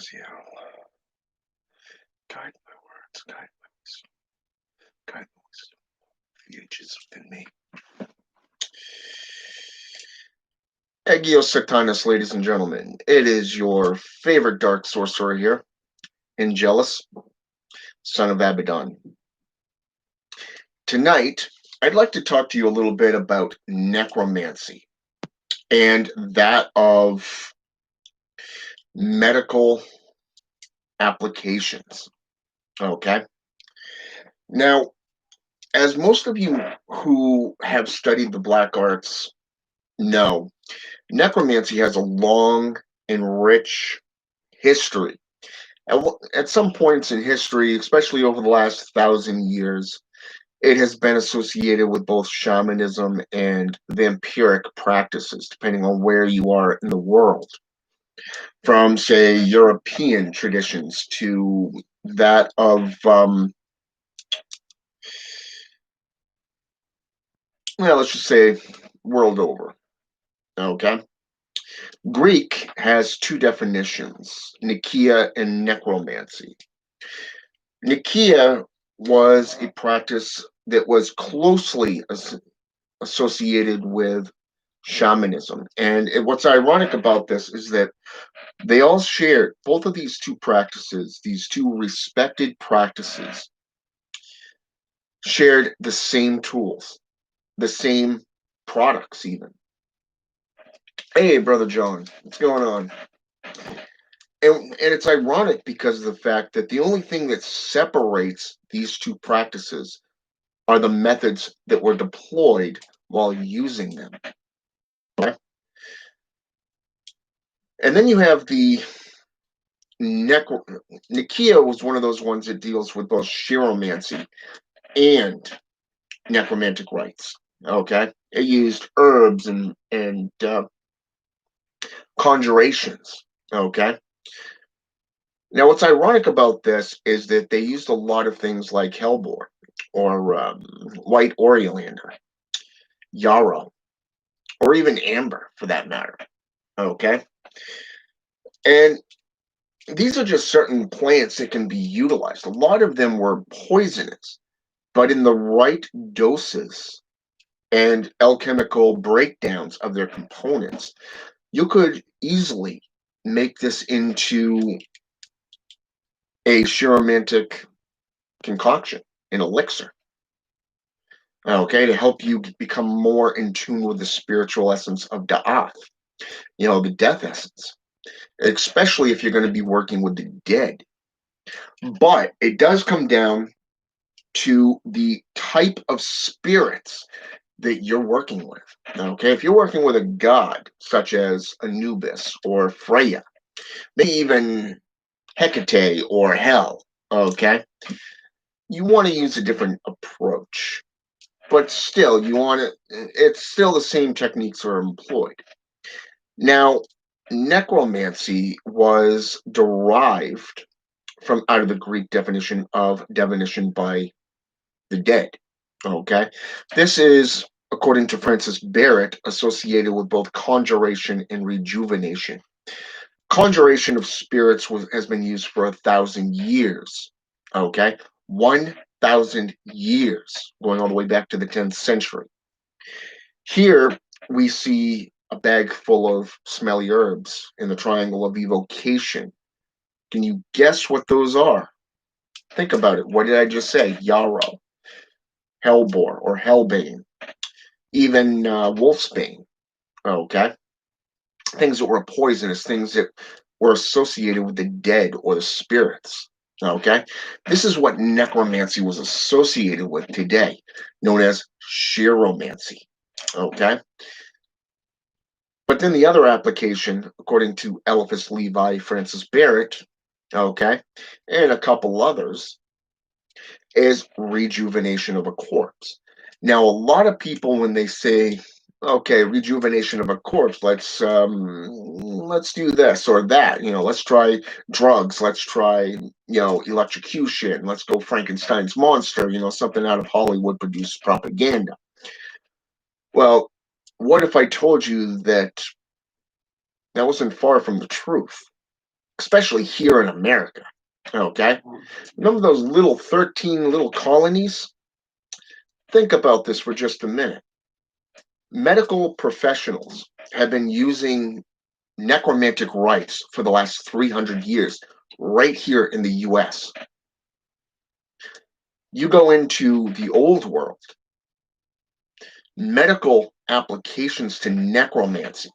Raziel, guide my words, guide my wisdom, guide the wisdom of the ages within me. Agios Sectinus, ladies and gentlemen. It is your favorite dark sorcerer here, Angelus, son of Abaddon. Tonight, I'd like to talk to you a little bit about necromancy and that of medical applications. Okay? Now, as most of you who have studied the black arts know, necromancy has a long and rich history. At some points in history, especially over the last 1,000 years, it has been associated with both shamanism and vampiric practices, depending on where you are in the world. From, say, European traditions to that of, let's just say, world over. Okay? Greek has two definitions, Nicaea and necromancy. Nicaea was a practice that was closely associated with shamanism. And what's ironic about this is that they all shared, both of these two practices, these two respected practices, shared the same tools, the same products even. Hey, Brother John, what's going on? And it's ironic because of the fact that the only thing that separates these two practices are the methods that were deployed while using them. Okay? And then you have the Nicaea was one of those ones that deals with both chiromancy and necromantic rites. Okay, it used herbs and conjurations. Okay. Now, what's ironic about this is that they used a lot of things like hellebore or white oleander, yarrow, or even amber for that matter. Okay. And these are just certain plants that can be utilized. A lot of them were poisonous, but in the right doses and alchemical breakdowns of their components, you could easily make this into a chiromantic concoction, an elixir, okay, to help you become more in tune with the spiritual essence of Da'ath, the death essence, especially if you're going to be working with the dead. But it does come down to the type of spirits that you're working with. Okay, if you're working with a god such as Anubis or Freya, maybe even Hecate or Hell, okay, you want to use a different approach. But still, it's still the same techniques are employed. Now, necromancy was derived from out of the Greek definition of divination by the dead. Okay, this is, according to Francis Barrett, associated with both conjuration and rejuvenation. Conjuration of spirits has been used for 1,000 years. Okay, 1,000 years, going all the way back to the 10th century. Here we see a bag full of smelly herbs in the triangle of evocation. Can you guess what those are? Think about it. What did I just say? Yarrow, hellebore or hellbane, even wolfsbane. Okay, things that were poisonous, things that were associated with the dead or the spirits. Okay, this is what necromancy was associated with today, known as chiromancy. Okay, but then the other application, according to Eliphas Levi, Francis Barrett, okay, and a couple others, is rejuvenation of a corpse. Now, a lot of people, when they say, okay, rejuvenation of a corpse, let's do this or that, let's try drugs, let's try, electrocution, let's go Frankenstein's monster, something out of Hollywood produced propaganda. Well, what if I told you that wasn't far from the truth? especially here in America. Okay? Remember those little 13 little colonies? Think about this for just a minute. Medical professionals have been using necromantic rites for the last 300 years right here in the US. You go into the old world, medical applications to necromancy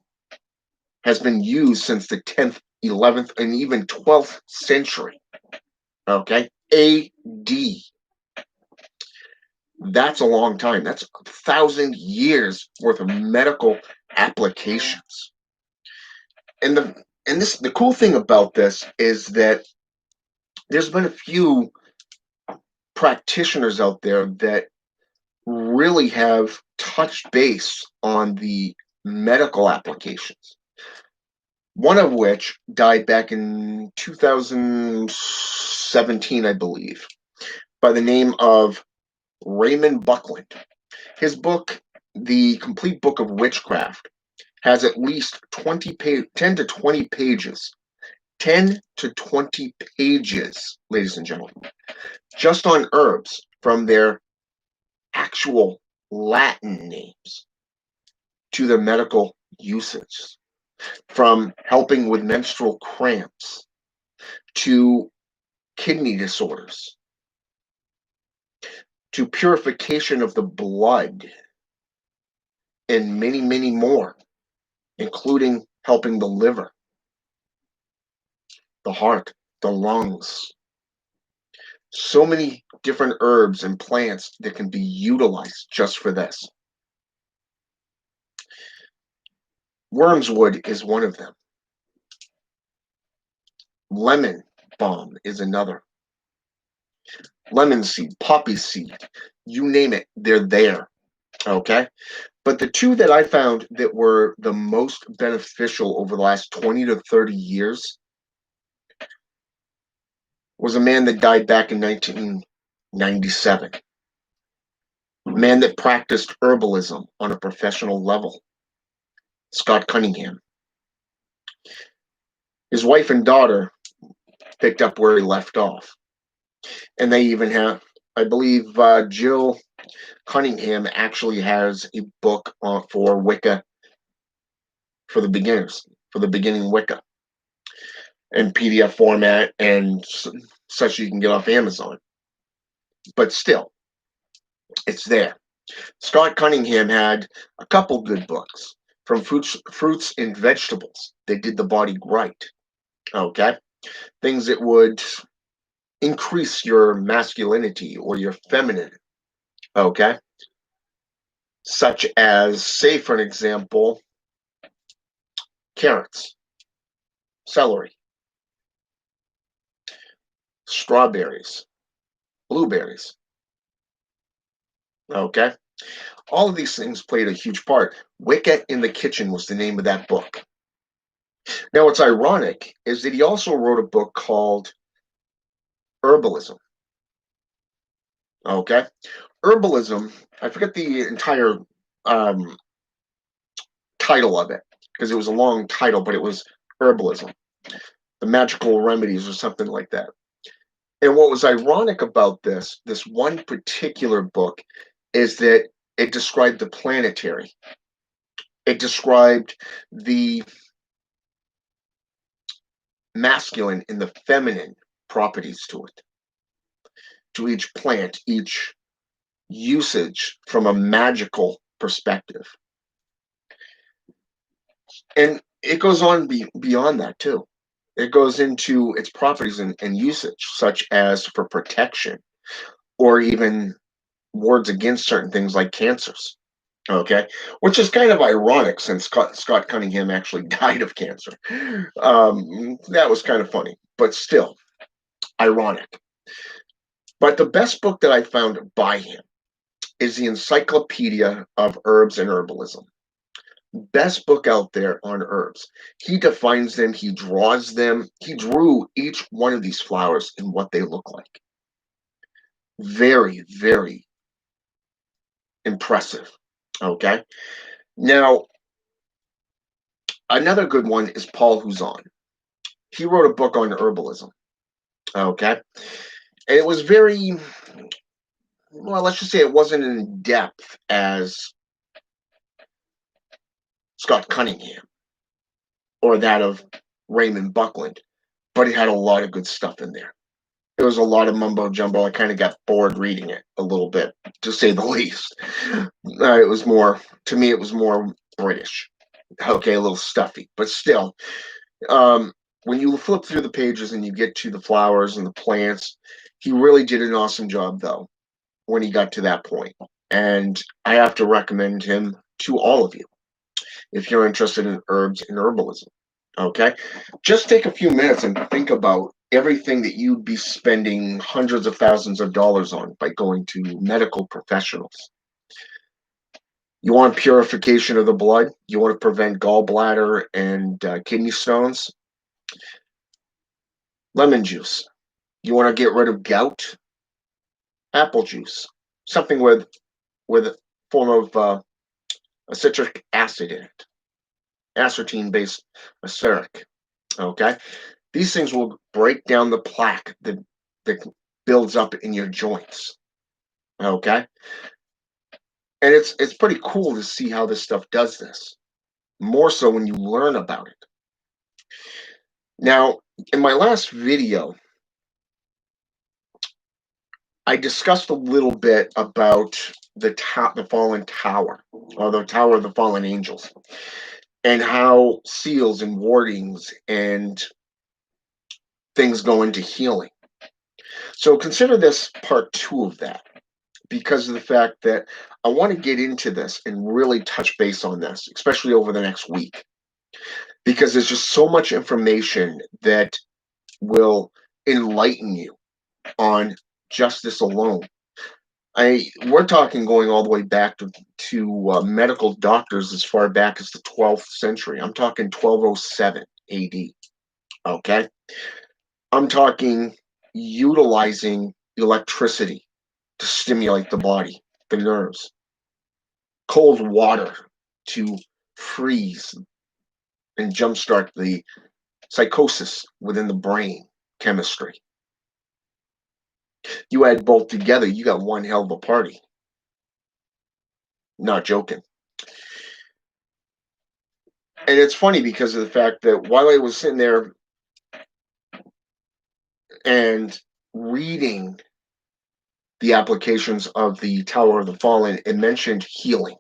has been used since the 10th, 11th, and even 12th century. Okay? AD. That's a long time. That's 1,000 years worth of medical applications. And the cool thing about this is that there's been a few practitioners out there that really have touched base on the medical applications. One of which died back in 2017, I believe, by the name of Raymond Buckland. His book, The Complete Book of Witchcraft, has at least 10 to 20 pages. 10 to 20 pages, ladies and gentlemen, just on herbs from their actual Latin names to their medical usage, from helping with menstrual cramps to kidney disorders to purification of the blood and many, many more, including helping the liver, the heart, the lungs. So many different herbs and plants that can be utilized just for this. Wormswood is one of them. Lemon balm is another. Lemon seed, poppy seed, you name it, they're there. Okay? But the two that I found that were the most beneficial over the last 20 to 30 years was a man that died back in 1997. A man that practiced herbalism on a professional level. Scott Cunningham. His wife and daughter picked up where he left off. And they even have, I believe, Jill Cunningham actually has a book for Wicca for the beginners, for the beginning Wicca, in PDF format and such you can get off Amazon. But still, it's there. Scott Cunningham had a couple good books from fruits and vegetables. They did the body right. Okay? Things that would increase your masculinity or your feminine. Okay? Such as, say, for an example, carrots, celery, strawberries, blueberries. Okay? All of these things played a huge part. Wicca in the Kitchen was the name of that book. Now, what's ironic is that he also wrote a book called Herbalism. Okay? Herbalism, I forget the entire title of it because it was a long title, but it was Herbalism, the magical remedies or something like that. And what was ironic about this one particular book is that it described the planetary. It described the masculine and the feminine properties to it, to each plant, each usage from a magical perspective. And it goes on beyond that too. It goes into its properties and usage, such as for protection or even wards against certain things like cancers. Okay, which is kind of ironic since Scott Cunningham actually died of cancer. That was kind of funny, but still ironic. But the best book that I found by him is the Encyclopedia of Herbs and Herbalism. Best book out there on herbs. He defines them, he draws them, he drew each one of these flowers and what they look like. Very, very impressive. Okay. Now, another good one is Paul Huzon. he wrote a book on herbalism. Okay, and it was very, well, let's just say it wasn't in depth as Scott Cunningham or that of Raymond Buckland, but it had a lot of good stuff in there. There was a lot of mumbo jumbo. I kind of got bored reading it a little bit, to say the least. It was more, to me, it was more British. Okay, a little stuffy, but still. Um, when you flip through the pages and you get to the flowers and the plants, he really did an awesome job, though, when he got to that point. And I have to recommend him to all of you if you're interested in herbs and herbalism. Okay, just take a few minutes and think about everything that you'd be spending hundreds of thousands of dollars on by going to medical professionals. You want purification of the blood? You want to prevent gallbladder and kidney stones? Lemon juice. You want to get rid of gout? Apple juice. Something with a form of a citric acid in it. Aspartame-based acerbic. Okay? These things will break down the plaque that builds up in your joints. Okay? And it's pretty cool to see how this stuff does this. More so when you learn about it. Now, in my last video, I discussed a little bit about the fallen tower, or the tower of the fallen angels, and how seals and wardings and things go into healing. So consider this part 2 of that, because of the fact that I want to get into this and really touch base on this, especially over the next week, because there's just so much information that will enlighten you on just this alone. We're talking going all the way back to medical doctors as far back as the 12th century. I'm talking 1207 AD. Okay, I'm talking utilizing electricity to stimulate the body, the nerves, cold water to freeze and jumpstart the psychosis within the brain chemistry. You add both together, you got one hell of a party. Not joking. And it's funny because of the fact that while I was sitting there and reading the applications of the Tower of the Fallen, it mentioned healing.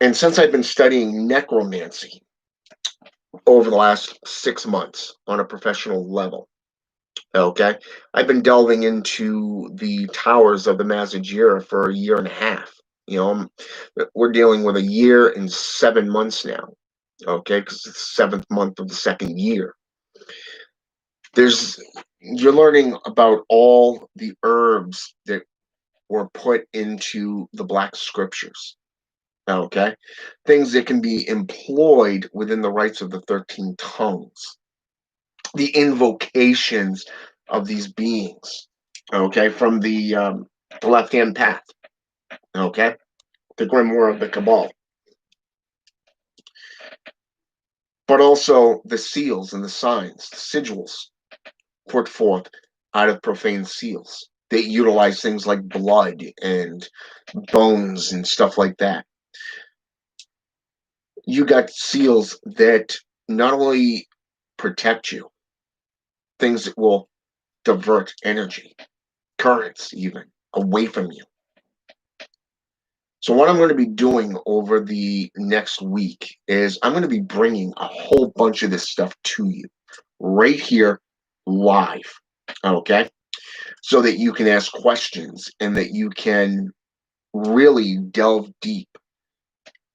And since I've been studying necromancy over the last 6 months on a professional level, okay, I've been delving into the towers of the Mazajira for a year and a half. You know, we're dealing with a year and 7 months now, okay, because it's the 7th month of the 2nd year. You're learning about all the herbs that were put into the Black scriptures, okay, things that can be employed within the rites of the 13 tongues, the invocations of these beings, okay, from the left-hand path, okay, the grimoire of the Cabal, but also the seals and the signs, the sigils put forth out of profane seals. They utilize things like blood and bones and stuff like that. You got seals that not only protect you, things that will divert energy, currents even, away from you. So what I'm going to be doing over the next week is I'm going to be bringing a whole bunch of this stuff to you right here live, okay? So that you can ask questions and that you can really delve deep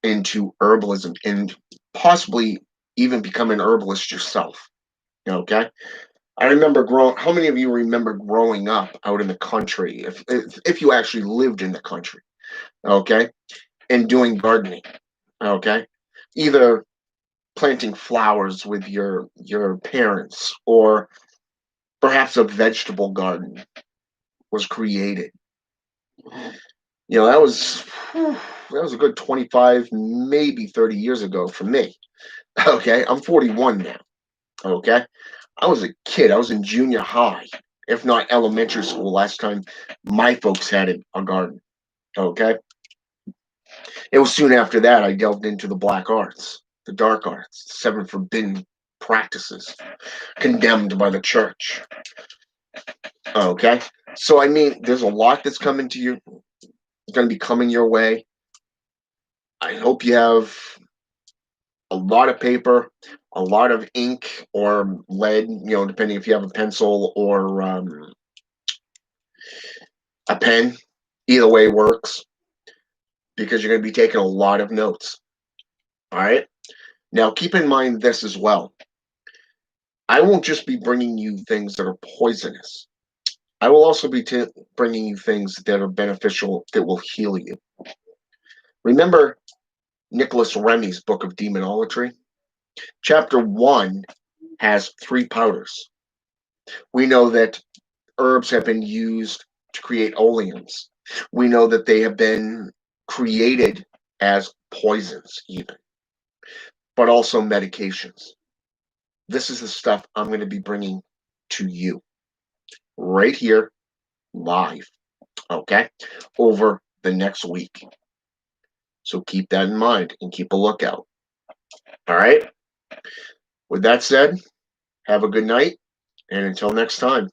into herbalism and possibly even become an herbalist yourself, okay? I remember how many of you remember growing up out in the country, if you actually lived in the country, okay, and doing gardening, okay? Either planting flowers with your parents, or perhaps a vegetable garden was created. You know, that was a good 25, maybe 30 years ago for me. Okay, I'm 41 now. Okay, I was a kid. I was in junior high, if not elementary school, last time my folks had a garden. Okay, it was soon after that I delved into the black arts, the dark arts, 7 forbidden practices condemned by the church. Okay, so I mean, there's a lot that's coming to you, going to be coming your way. I hope you have a lot of paper, a lot of ink or lead, depending if you have a pencil or a pen. Either way works because you're going to be taking a lot of notes. All right. Now, keep in mind this as well. I won't just be bringing you things that are poisonous. I will also be bringing you things that are beneficial that will heal you. Remember Nicholas Remy's book of demonology? Chapter 1 has 3 powders. We know that herbs have been used to create oleums. We know that they have been created as poisons, even, but also medications. This is the stuff I'm going to be bringing to you right here, live, okay, over the next week. So keep that in mind and keep a lookout. All right. With that said, have a good night, and until next time.